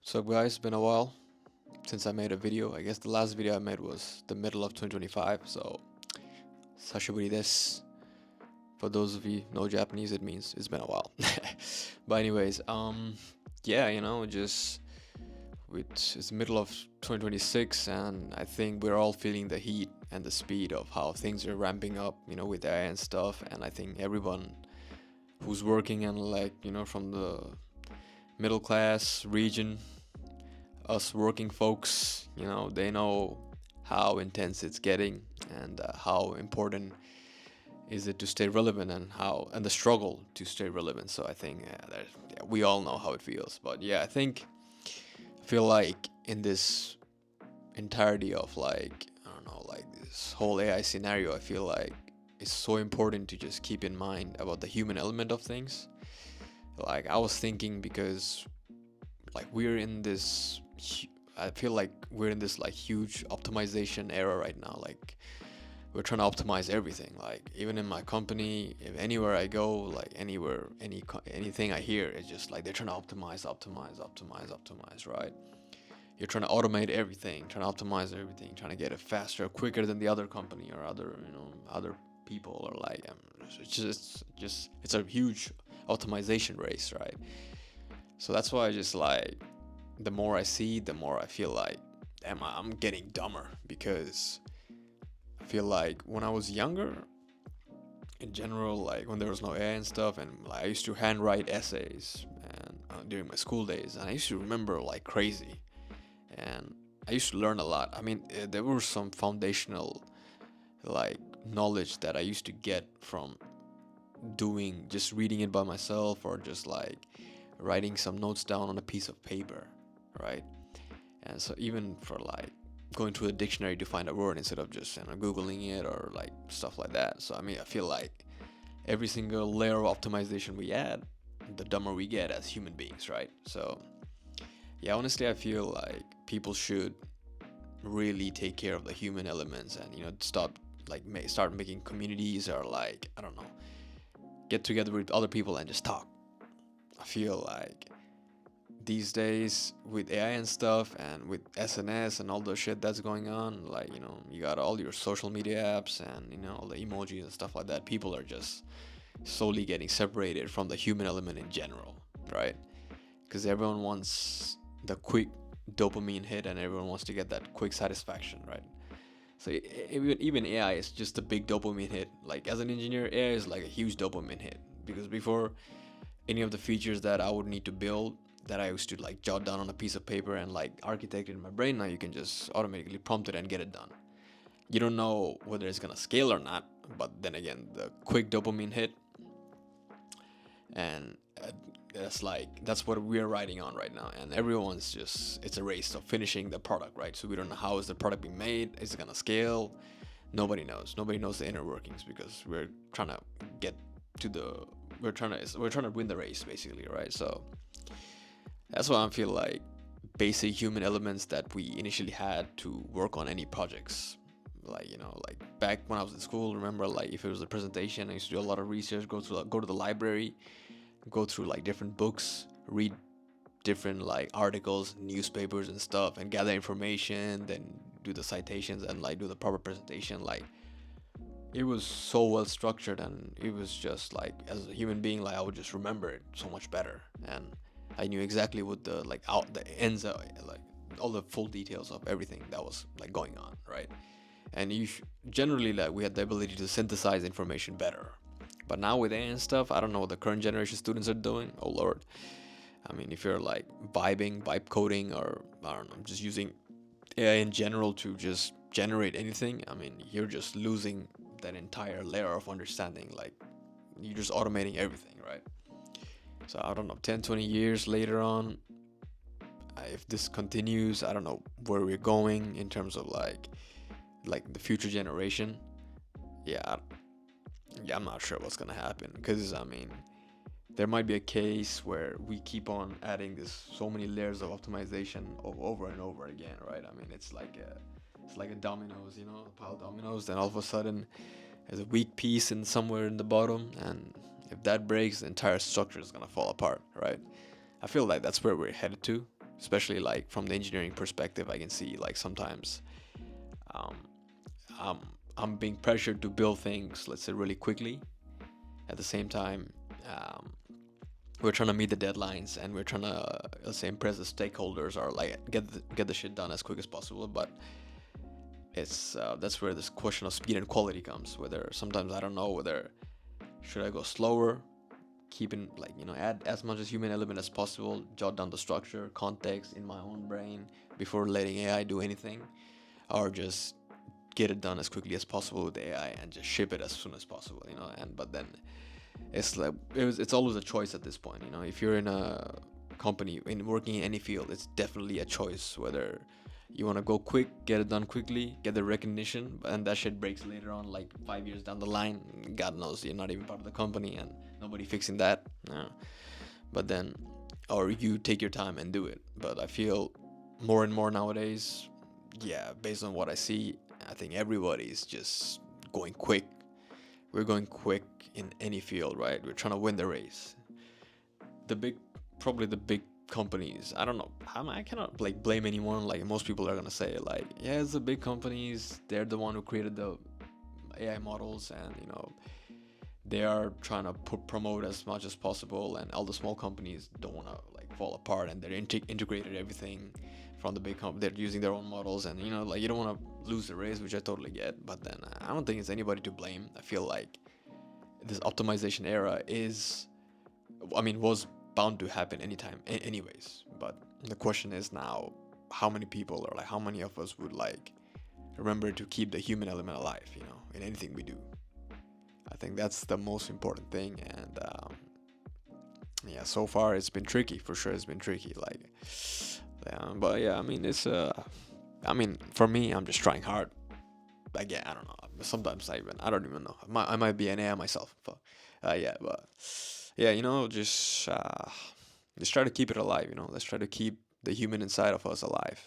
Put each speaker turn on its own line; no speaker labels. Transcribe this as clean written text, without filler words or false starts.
So guys, it's been a while since I made a video. I guess the last video I made was the middle of 2025. So sashiburi desu. For those of you who know Japanese, it means it's been a while. But anyways, yeah, just it's the middle of 2026, and I think we're all feeling the heat and the speed of how things are ramping up, with AI and stuff. And I think everyone who's working and from the middle class region, us working folks, they know how intense it's getting, and how important is it to stay relevant, and the struggle to stay relevant. So I think we all know how it feels. But yeah, I feel like in this entirety of I don't know, this whole AI scenario, I feel like it's so important to just keep in mind about the human element of things. Like I was thinking, because we're in this I feel like we're in this huge optimization era right now. Like we're trying to optimize everything. Like even in my company, if anywhere I go, anywhere, anything I hear, it's just like they're trying to optimize, right? You're trying to automate everything, trying to optimize everything, trying to get it faster, quicker than the other company or other people, or it's a huge optimization race, right? So that's why I just the more I see, the more I feel like, damn, I'm getting dumber, because I feel like when I was younger, in general, when there was no AI and stuff, and I used to handwrite essays and during my school days, and I used to remember like crazy, and I used to learn a lot. I mean, there were some foundational like knowledge that I used to get from doing just reading it by myself, or just writing some notes down on a piece of paper, right? And so even for going to a dictionary to find a word instead of just googling it, or stuff like that. So I mean, I feel like every single layer of optimization we add, the dumber we get as human beings, right? So yeah, honestly, I feel like people should really take care of the human elements, and stop start making communities, or I don't know, get together with other people and just talk. I feel like these days with AI and stuff, and with SNS and all the shit that's going on, you got all your social media apps, and all the emojis and stuff like that. People are just slowly getting separated from the human element in general, right? Because everyone wants the quick dopamine hit, and everyone wants to get that quick satisfaction, right? So even AI is just a big dopamine hit. Like as an engineer, AI is like a huge dopamine hit, because before any of the features that I would need to build, that I used to jot down on a piece of paper and architect it in my brain, now you can just automatically prompt it and get it done. You don't know whether it's gonna scale or not, but then again, the quick dopamine hit, and that's what we're riding on right now. And everyone's just, it's a race of finishing the product, right? So we don't know how is the product being made, is it gonna scale? Nobody knows the inner workings, because we're trying to get to the we're trying to win the race, basically, right? So that's why I feel like basic human elements that we initially had to work on any projects, back when I was in school, remember, if it was a presentation, I used to do a lot of research, go to the library, go through different books, read different articles, newspapers and stuff, and gather information, then do the citations, and do the proper presentation. It was so well structured, and it was just as a human being, I would just remember it so much better, and I knew exactly what the out the ends of, all the full details of everything that was going on, right? And generally, we had the ability to synthesize information better. But now with AI and stuff, I don't know what the current generation students are doing. Oh lord. I mean, if you're vibe coding, or I don't know, just using AI in general to just generate anything, I mean, you're just losing that entire layer of understanding. You're just automating everything, right? So I don't know, 10, 20 years later on, if this continues, I don't know where we're going in terms of the future generation. Yeah, yeah, I'm not sure what's gonna happen, because I mean, there might be a case where we keep on adding this so many layers of optimization over and over again, right? I mean, it's like a dominoes, a pile of dominoes. Then all of a sudden, there's a weak piece in somewhere in the bottom, and if that breaks, the entire structure is gonna fall apart, right? I feel like that's where we're headed to. especially like from the engineering perspective. I can see like sometimes um, I'm I'm being pressured to build things, let's say, really quickly. At the same time, um, we're trying to meet the deadlines, and we're trying to, let's say, impress the stakeholders, or like get the shit done as quick as possible. But it's that's where this question of speed and quality comes. Whether sometimes I don't know whether should I go slower, keeping like, add as much as human element as possible, jot down the structure, context in my own brain before letting AI do anything, or just get it done as quickly as possible with AI and just ship it as soon as possible. And but then it's like it's always a choice at this point. If you're in a company in working in any field, it's definitely a choice whether you want to go quick, get it done quickly, get the recognition, and that shit breaks later on, like 5 years down the line. God knows you're not even part of the company and nobody fixing that. No. But then, or you take your time and do it. But I feel more and more nowadays, yeah, based on what I see, I think everybody's just going quick. We're going quick in any field, right? We're trying to win the race. The big, probably the big companies. I don't know. I cannot like blame anyone. Like most people are gonna say, like, yeah, it's the big companies. They're the one who created the AI models, and they are trying to promote as much as possible. And all the small companies don't want to like fall apart, and they're integrated everything from the big company. They're using their own models, and like you don't want to lose the race, which I totally get. But then I don't think it's anybody to blame. I feel like this optimization era was bound to happen anytime, anyways. But the question is now, how many people, or like how many of us would like remember to keep the human element alive, in anything we do. I think that's the most important thing. And yeah, so far it's been tricky, for sure. It's been tricky, like, but yeah, for me, I'm just trying hard. Again, I don't know. Sometimes I don't even know. I might be an AI myself. But yeah, but yeah, just try to keep it alive. Let's try to keep the human inside of us alive.